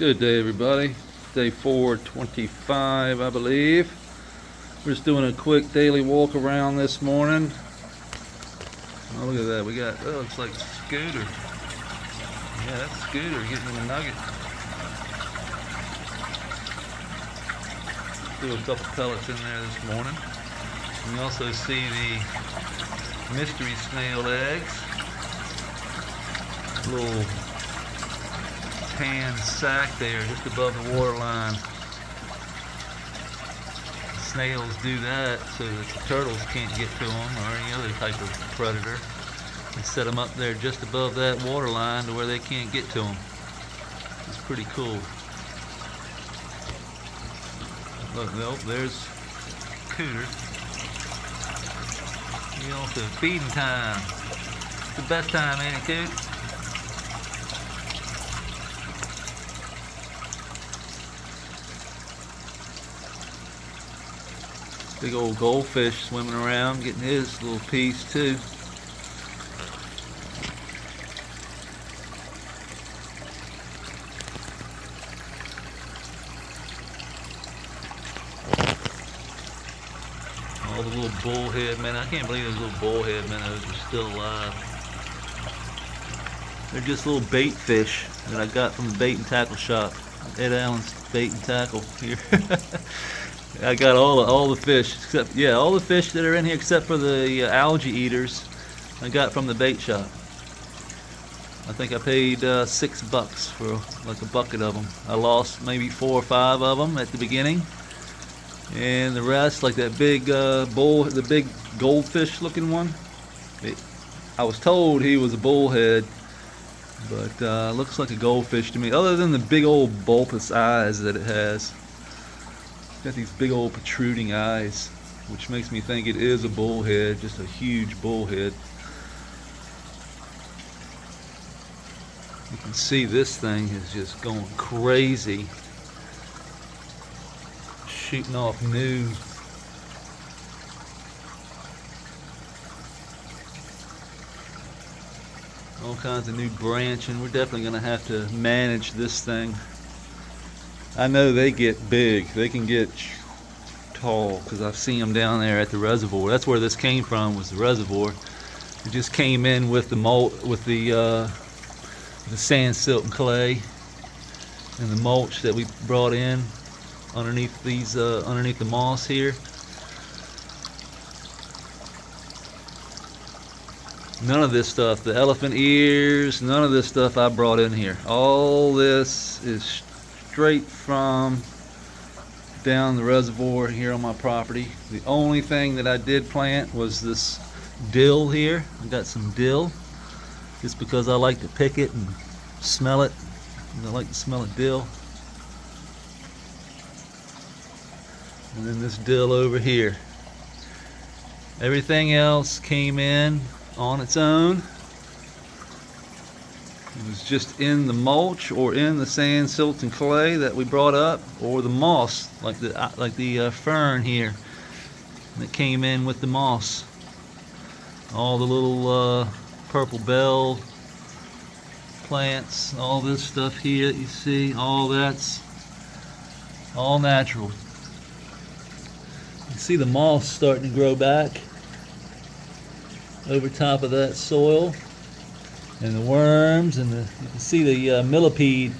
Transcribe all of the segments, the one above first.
Good day, everybody. Day 425, I believe. We're just doing a quick daily walk around this morning. Oh, look at that. We got, oh, looks like Scooter. Yeah, that's Scooter getting a nugget. Threw a couple pellets in there this morning. And you also see the mystery snail eggs. Little tan sack there just above the water line. Snails do that so that the turtles can't get to them or any other type of predator. They set them up there just above that water line to where they can't get to them. It's pretty cool. Look, nope, there's Cooter. You know, it's feeding time. It's the best time, ain't it, Coot? Big old goldfish swimming around, getting his little piece too. All the little bullhead minnows. I can't believe those little bullhead minnows are still alive. They're just little bait fish that I got from the bait and tackle shop. Ed Allen's Bait and Tackle here. I got all the fish, except all the fish that are in here except for the algae eaters. I got from the bait shop. I think I paid $6 for like a bucket of them. I lost maybe 4 or 5 of them at the beginning, and the rest, like that big the big goldfish looking one. I was told he was a bullhead, but looks like a goldfish to me. Other than the big old bulbous eyes that it has. Got these big old protruding eyes, which makes me think it is a bullhead, just a huge bullhead. You can see this thing is just going crazy, shooting off new. All kinds of new branching. We're definitely going to have to manage this thing. I know they get big. They can get tall because I've seen them down there at the reservoir. That's where this came from, was the reservoir. It just came in with the mulch, with the sand, silt, and clay, and the mulch that we brought in underneath these underneath the moss here. None of this stuff, the elephant ears, none of this stuff I brought in here. All this is straight from down the reservoir here on my property. The only thing that I did plant was this dill here. I got some dill just because I like to pick it and smell it. And I like to smell a dill. And then this dill over here. Everything else came in on its own. It was just in the mulch or in the sand, silt, and clay that we brought up, or the moss, like the fern here that came in with the moss. All the little purple bell plants, all this stuff here that you see, all that's all natural. You see the moss starting to grow back over top of that soil. And the worms, and you can see the millipede.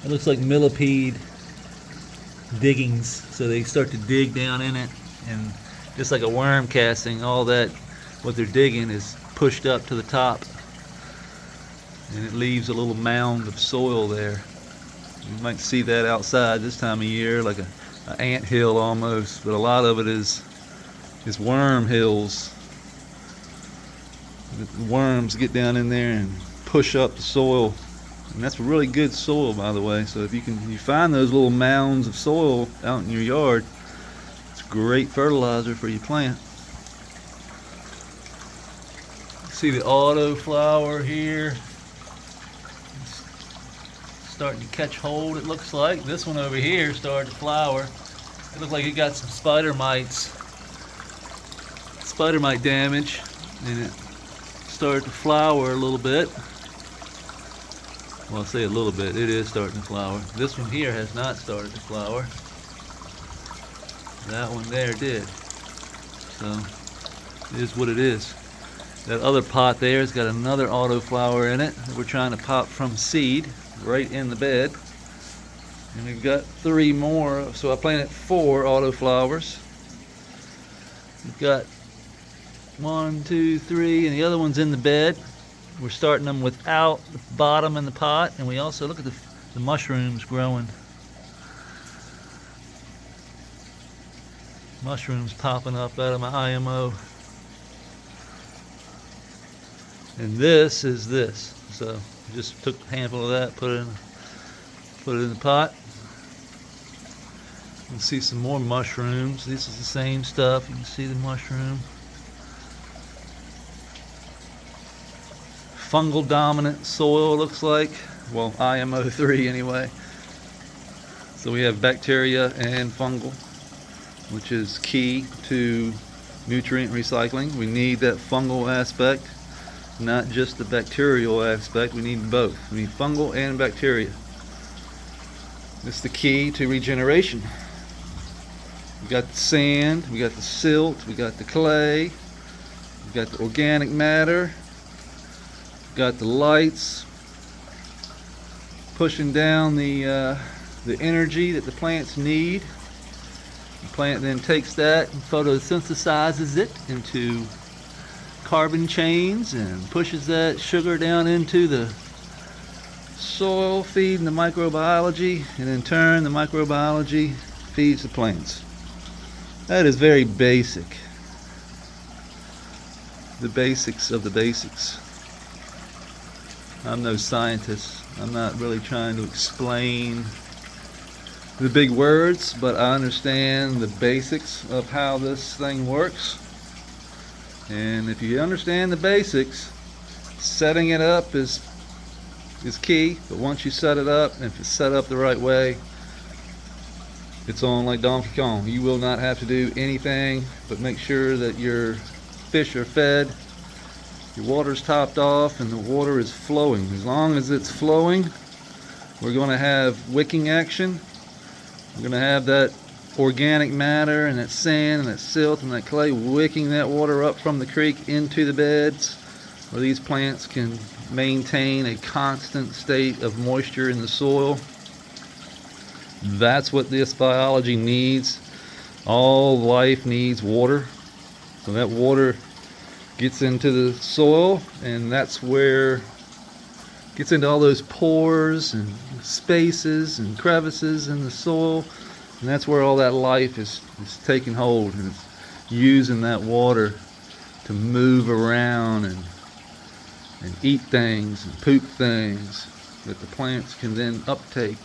It looks like millipede diggings. So they start to dig down in it, and just like a worm casting, all that, what they're digging is pushed up to the top, and it leaves a little mound of soil there. You might see that outside this time of year, like an ant hill almost, but a lot of it is worm hills. The worms get down in there and push up the soil, and that's really good soil, by the way. So if you find those little mounds of soil out in your yard, it's great fertilizer for your plant. See the autoflower here, it's starting to catch hold. It looks like this one over here started to flower. It looks like it got some spider mite damage, and it started to flower a little bit. Well, I'll say a little bit. It is starting to flower. This one here has not started to flower. That one there did. So it is what it is. That other pot there has got another autoflower in it that we're trying to pop from seed right in the bed. And we've got 3 more, so I planted 4 autoflowers. We've got 1, 2, 3, and the other one's in the bed. We're starting them without the bottom in the pot, and we also look at the mushrooms growing. Mushrooms popping up out of my IMO. And this is this. So just took a handful of that, put it in the pot. You can see some more mushrooms. This is the same stuff. You can see the mushroom. Fungal dominant soil, looks like. Well, IMO 3 anyway. So we have bacteria and fungal, which is key to nutrient recycling. We need that fungal aspect, not just the bacterial aspect. We need both. We need fungal and bacteria. It's the key to regeneration. We got the sand, we got the silt, we got the clay, we got the organic matter, we got the lights pushing down the energy that the plants need. The plant then takes that and photosynthesizes it into carbon chains and pushes that sugar down into the soil, feeding the microbiology, and in turn the microbiology feeds the plants. That is very basic. The basics of the basics. I'm no scientist. I'm not really trying to explain the big words, but I understand the basics of how this thing works. And if you understand the basics, setting it up is key. But once you set it up, and if it's set up the right way, it's on like Donkey Kong. You will not have to do anything but make sure that your fish are fed, your water's topped off, and the water is flowing. As long as it's flowing, we're going to have wicking action. We're going to have that organic matter and that sand and that silt and that clay wicking that water up from the creek into the beds, where these plants can maintain a constant state of moisture in the soil. That's what this biology needs. All life needs water. So that water gets into the soil, and that's where it gets into all those pores and spaces and crevices in the soil, and that's where all that life is taking hold, and it's using that water to move around and eat things and poop things that the plants can then uptake.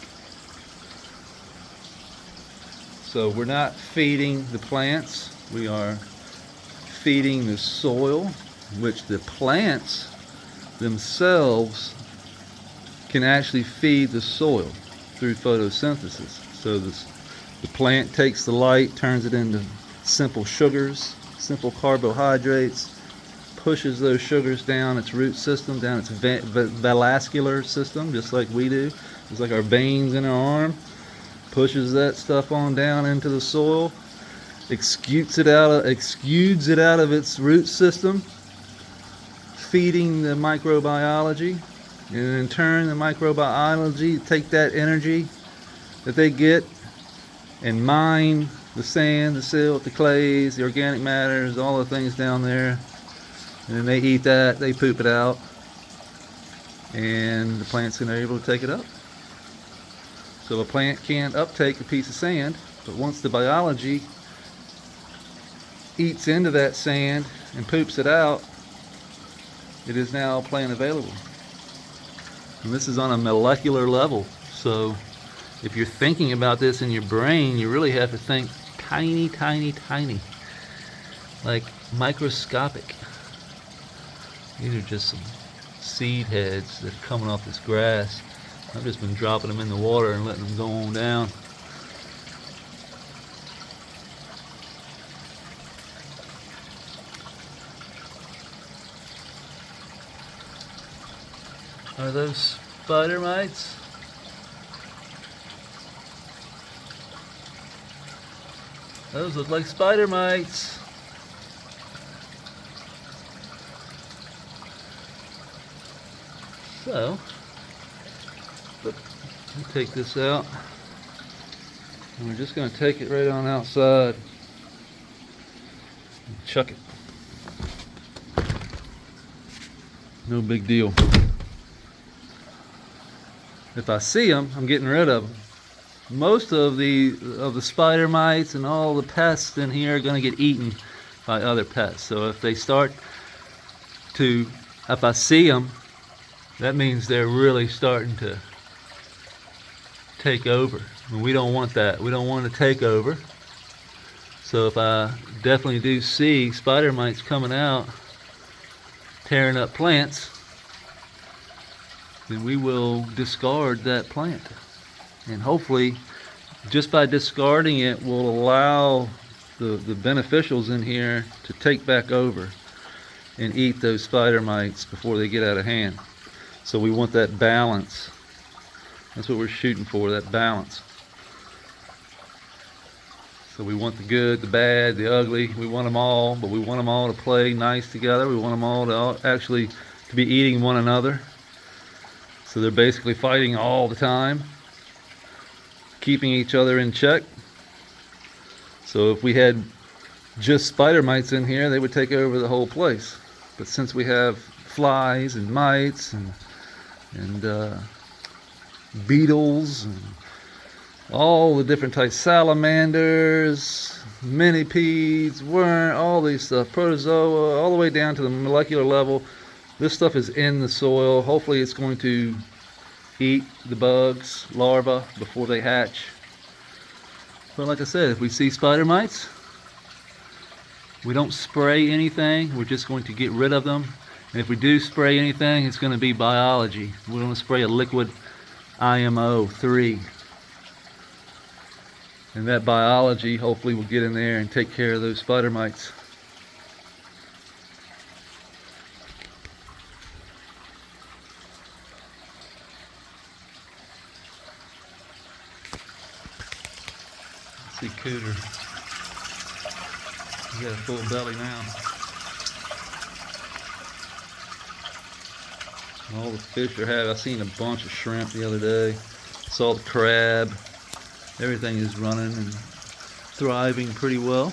So we're not feeding the plants, we are feeding the soil, which the plants themselves can actually feed the soil through photosynthesis. So the plant takes the light, turns it into simple sugars, simple carbohydrates, pushes those sugars down its root system, down its vascular system, just like we do. It's like our veins in our arm. Pushes that stuff on down into the soil, exudes it out of its root system, feeding the microbiology, and in turn the microbiology take that energy that they get and mine the sand, the silt, the clays, the organic matters, all the things down there, and then they eat that, they poop it out, and the plants are able to take it up. So a plant can't uptake a piece of sand, but once the biology eats into that sand and poops it out, it is now plant available. And this is on a molecular level. So if you're thinking about this in your brain, you really have to think tiny, tiny, tiny. Like microscopic. These are just some seed heads that are coming off this grass. I've just been dropping them in the water and letting them go on down. Are those spider mites. Those look like spider mites. So, let me take this out. And we're just going to take it right on outside and chuck it. No big deal. If I see them, I'm getting rid of them. Most of the spider mites and all the pests in here are going to get eaten by other pests. So if they start to, if I see them, that means they're really starting to take over. And we don't want that. We don't want to take over. So if I definitely do see spider mites coming out, tearing up plants, then we will discard that plant. And hopefully, just by discarding it, will allow the beneficials in here to take back over and eat those spider mites before they get out of hand. So we want that balance. That's what we're shooting for, that balance. So we want the good, the bad, the ugly. We want them all, but we want them all to play nice together. We want them all to actually to be eating one another. So they're basically fighting all the time, keeping each other in check. So if we had just spider mites in here, they would take over the whole place. But since we have flies and mites and beetles and all the different types, salamanders, minipedes, worm, all these stuff, protozoa, all the way down to the molecular level, this stuff is in the soil. Hopefully it's going to eat the bugs, larvae, before they hatch. But like I said, if we see spider mites, we don't spray anything. We're just going to get rid of them. And if we do spray anything, it's going to be biology. We're going to spray a liquid IMO 3. And that biology hopefully will get in there and take care of those spider mites. See Cooter. He's got a full belly now. All the fish are having. I seen a bunch of shrimp the other day. Saw the crab. Everything is running and thriving pretty well.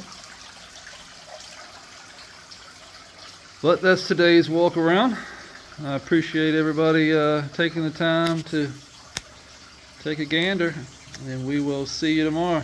But that's today's walk around. I appreciate everybody taking the time to take a gander, and we will see you tomorrow.